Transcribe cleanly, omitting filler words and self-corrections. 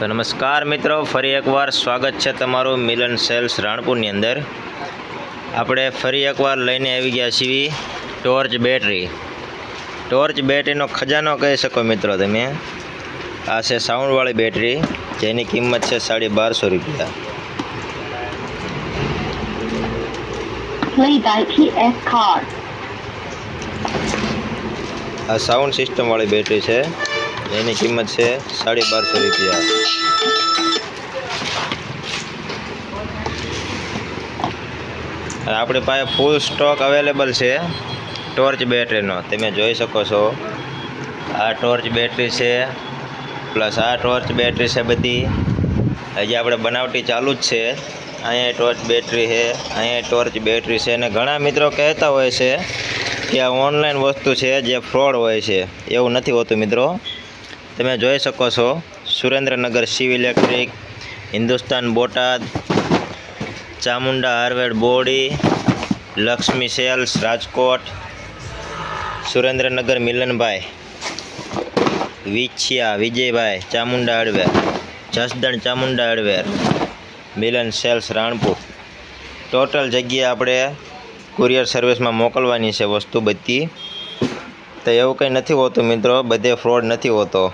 તો નમસ્કાર મિત્રો, ફરી એકવાર સ્વાગત છે તમારું મિલન સેલ્સ રાણપુરની અંદર। આપણે ફરી એકવાર લઈને આવી ગયા છીએ ટોર્ચ બેટરીનો ખજાનો કહી શકો મિત્રો તમે। આ છે સાઉન્ડવાળી બેટરી, જેની કિંમત છે 1250 રૂપિયા। આ સાઉન્ડ સિસ્ટમવાળી બેટરી છે, એની કિંમત છે 1250 રૂપિયા। આપણી પાસે ફૂલ સ્ટોક અવેલેબલ છે ટોર્ચ બેટરીનો, તમે જોઈ શકો છો। આ ટોર્ચ બેટરી છે, પ્લસ આ ટોર્ચ બેટરી છે બધી। હજી આપણે બનાવટી ચાલુ જ છે। અહીંયા ટોર્ચ બેટરી છે, અહીંયા ટોર્ચ બેટરી છે। અને ઘણા મિત્રો કહેતા હોય છે કે આ ઓનલાઈન વસ્તુ છે જે ફ્રોડ હોય છે, એવું નથી હોતું મિત્રો। તમે જોઈ શકો છો, સુરેન્દ્રનગર શિવ ઇલેક્ટ્રિક, હિન્દુસ્તાન બોટાદ, ચામુંડા હાર્ડવેર બોડી, Lakshmi sales Rajkot, Surendranagar Milanbhai, Vichhiya Vijaybhai Chamunda hardware, Jasdan Chamunda hardware, Milan sales Ranpur. Total જગ્યાએ આપણે કુરિયર સર્વિસમાં મોકલવાની છે વસ્તુ બધી। તો એવું કંઈ નથી હોતું મિત્રો, બધે ફ્રોડ નથી હોતો।